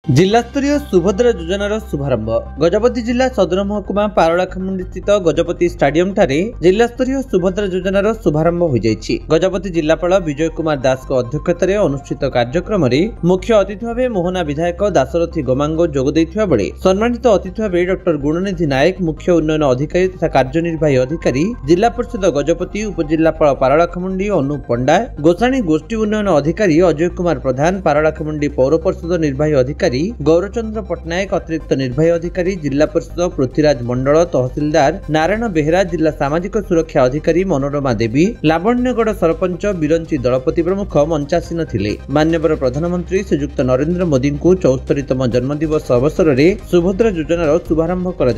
जिलास्तरीय सुभद्रा योजनार शुभारंभ गजपति जिला सदर महकुमा पारलाखेमुंडी स्थित गजपति स्टाडियम ठारे जिलास्तरीय सुभद्रा योजनार शुभारंभ हो जाइछि। गजपति जिलापाल विजय कुमार दास को अध्यक्षतार अनुष्ठित कार्यक्रम में मुख्य अतिथि भाव मोहना विधायक दासरथी गमांग जोग देथिबा बेले सम्मानित अतिथि भाव डॉक्टर गुणनिधि नायक मुख्य उन्नयन अधिकारी तथा कार्यनिर्वाही अधिकारी जिला परिषद गजपति उपजिलापाल पारलाखेमुंडी अनुप पंडा गोसाणी गोष्ठी उन्नयन अधिकारी अजय कुमार प्रधान पारलाखेमुंडी पौर परिषद निर्वाही अधिकारी गौरचंद्र पट्टनायक अतिरिक्त निर्वाही अधिकारी जिला परिषद पृथ्वीराज मंडल तहसीलदार नारायण बेहेरा जिला सामाजिक सुरक्षा अधिकारी मनोरमा देवी लावण्यगढ़ सरपंच बिरंची दलपति प्रमुख मंचासीन थिले। माननीय प्रधानमंत्री श्रीयुक्त नरेंद्र मोदी को 74तम जन्मदिवस अवसर में सुभद्रा योजनार शुभारंभ कर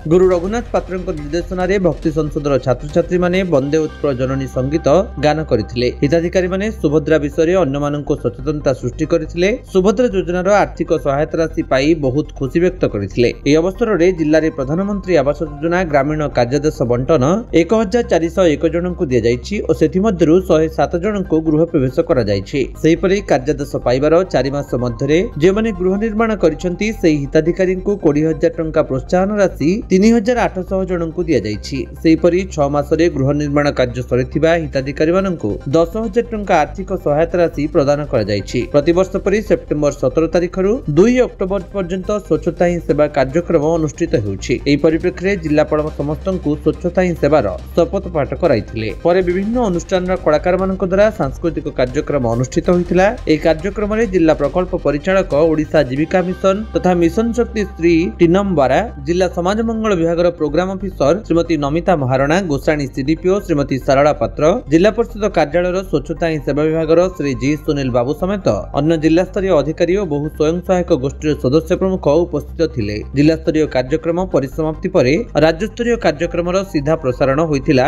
गुरु रघुनाथ पात्र निर्देशन में भक्ति संसदर छात्र छात्री माने वंदे उत्कल जननी संगीत गान करथिले। हिताधिकारी माने सुभद्रा विषय में अन्य माननको सचेतनता सृष्टि करथिले। सुभद्रा योजनार आर्थिक सहायता राशि पाई बहुत खुशी व्यक्त करथिले। ए अवसर में जिले में प्रधानमंत्री आवास योजना ग्रामीण कार्यादेश बंटन 1401 जनक दिया जाइछि और सेथि मध्यरु 107 जनक गृह प्रवेश करा जाइछि। सेहिपरि कार्यादेश पाइबार 4 मास मध्यरे जेमाने गृह निर्माण करिसेंति सेहि हिताधिकारी को 20,000 टंका प्रोत्साहन राशि 3,800 जनक दिया जाइछि। सेहिपरि 6 मासरे गृह निर्माण कार्य सरिथिबा हिताधिकारी माननकु 10,000 टंका आर्थिक सहायता राशि प्रदान करा जाइछि। प्रतिवर्ष परि सेप्टेम्बर 17 तारिखरु 2 अक्टोबर पर्यंत स्वच्छता ही सेवा कार्यक्रम अनुष्ठित होउछि। एही परिप्रेक्षी जिलापाल समस्तंकु स्वच्छता ही सेवार शपथ पाठ कराइथिले। परे विभिन्न अनुष्ठान कलाकार मानक द्वारा सांस्कृतिक कार्यक्रम अनुष्ठित होइतिला। एही कार्यक्रम रे जिला प्रकल्प परिचालक ओडिशा जीविका मिशन तथा मिशन शक्ति श्री टीनमबारा जिला समाज मंगल विभाग programme officer Shrimati Namita Maharana Gosani CDPO Shrimati Sarala Patra जिला परिषद कार्यालय स्वच्छता ही सेवा विभाग श्री जी सुनील बाबू समेत अन्य जिला स्तरीय अधिकारी और बहु स्वयं सहायक गोष्ठी सदस्य प्रमुख उपस्थित थिले। जिला स्तरीय कार्यक्रम परिसमाप्ति पर राज्य स्तरीय कार्यक्रम सीधा प्रसारण होइतिला।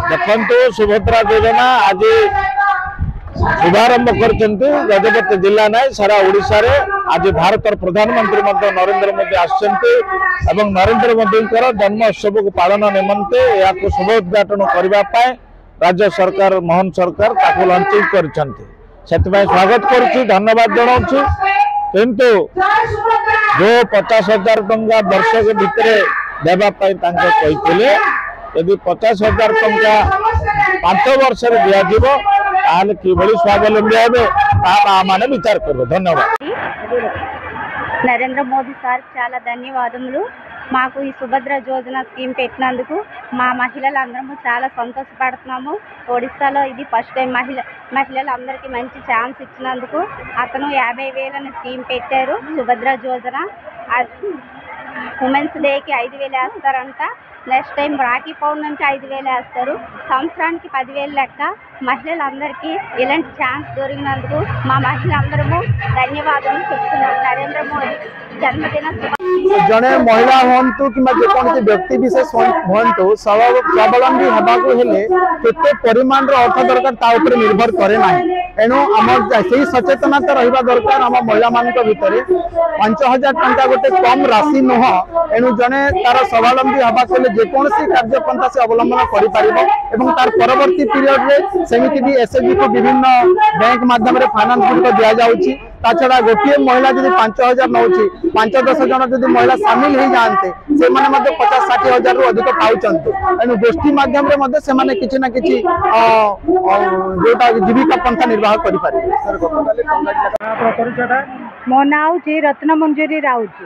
देखंतु सुभद्रा योजना आज शुभारंभ करछंतु गजपति जिला नै सारा ओडिसा रे आज भारत प्रधानमंत्री मध्य नरेंद्र मोदी आछंतु एवं नरेंद्र मोदी जन्म उत्सव को पालन निमंते या शुभ उद्घाटन करबा पाए राज्य सरकार मोहन सरकार ताकू लॉन्चिंग करछंतु सेतबाई स्वागत करुच्ची धन्यवाद जनाऊँ। किंतु जो 50,000 टंका वर्ष के भितर देवाई कहते यदि 50,000 टंका 5 वर्ष दिज्व कि स्वावलंबी हे मैंने विचार कर। धन्यवाद। नरेंद्र मोदी सार चाला धन्यवादमुलु। మాకు ఈ సుభద్ర యోజన స్కీమ్ పెట్టినందుకు మా మహిళలందరము చాలా సంతోషపడుతున్నాము। ఒడిశాలో ఇది ఫస్ట్ టైం మహిళలందరికీ మంచి ఛాన్స్ ఇచ్చినందుకు అతను 50,000 స్కీమ్ పెట్టారు సుభద్ర యోజన। ఉమెన్స్ డేకి 5,000 వేస్తారంట। నెక్స్ట్ టైం రాఖీ పౌర్ణమికి 5,000 వేస్తారు। సంవత్సరానికి 10,000 లెక్క మహిళలందరికీ ఇలాంటి ఛాన్స్ దొరికినందుకు మా మహిళలందరము ధన్యవాదాలు చెప్తున్నాం। నరేంద్ర మోదీ जन्मदिन जड़े महिला हूँ कि व्यक्ति विशेष हूँ स्वावलंबी होते परिमाण अर्थ दरकार निर्भर करे ना। एणु आम से सचेतनता रहा दरकार आम महिला मान भितर 5,000 टंका गोटे कम राशि नुह। एणु जड़े तार स्वावलंबी हवा जेकोसी कार्यपंथा से अवलंबन कर तार परवर्ती पीरियड में सेमती भी एसएचजी को विभिन्न बैंक माध्यम फाइनान्स गुड़िक दि जाऊँगी। छड़ा गोटे महिला जब 5,000 नौ 5-10 जन जब महिला सामिल हो जाते से 50-60 हजार रु अधिक पाँच। एणु गोष्ठी मध्यम किसी ना कि जोटा जीविका पंथा निर्वाह कर। मो ना हूँ रत्न मंजूरी राउत।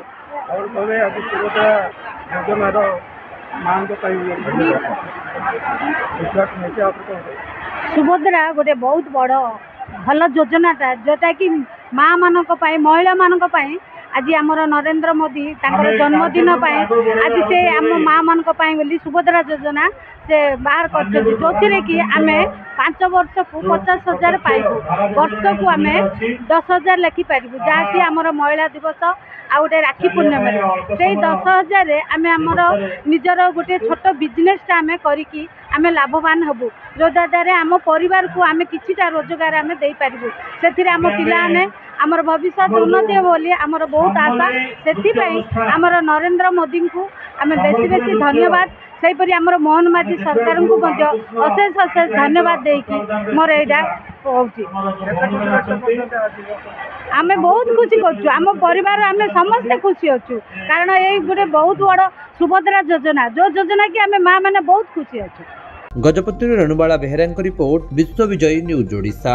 सुभद्रा गोटे बहुत बड़ भल योजनाटा जोटा कि माँ मान महिला मान आज आमर नरेंद्र मोदी जन्मदिन आज से आम माँ मान सुभद्रा योजना से बाहर कर कि आम 5 वर्ष को 50,000 पाइबू वर्ष को आम 10,000 लिखिपारू जहाँकि आमर महिला दिवस आ गए राखी पूर्णिमा से 10,000 आम आमर निजर गोटे छोट बिजनेस आम करी आम लाभवान हबू जो द्वारा आम परिवार को आम किछिटा रोजगार आम दे पारू से आम पिलाने आमर भविष्य उन्नति बोली आमर बहुत आशा से आमर नरेंद्र मोदी को आम बेसी बेसी धन्यवाद ସେହିପରି ଆମର ମୋହନ ମାଝୀ ସରକାରଙ୍କୁ ମଧ୍ୟ ଅଶେଷ ଅଶେଷ ଧନ୍ୟବାଦ ଦେଇକି ମୋର ଏଇଟା କହୁଛି। ଆମେ ବହୁତ ଖୁସି କରୁଛୁ, ଆମ ପରିବାର ଆମେ ସମସ୍ତେ ଖୁସି ଅଛୁ, କାରଣ ଏଇ ଗୋଟେ ବହୁତ ବଡ଼ ସୁଭଦ୍ରା ଯୋଜନା, ଯେଉଁ ଯୋଜନା କି ଆମେ ମା ମାନେ ବହୁତ ଖୁସି ଅଛୁ। ଗଜପତିରୁ ରେଣୁବାଳା ବେହେରାଙ୍କ ରିପୋର୍ଟ, ବିଶ୍ୱ ବିଜୟୀ ନ୍ୟୁଜ୍ ଓଡ଼ିଶା।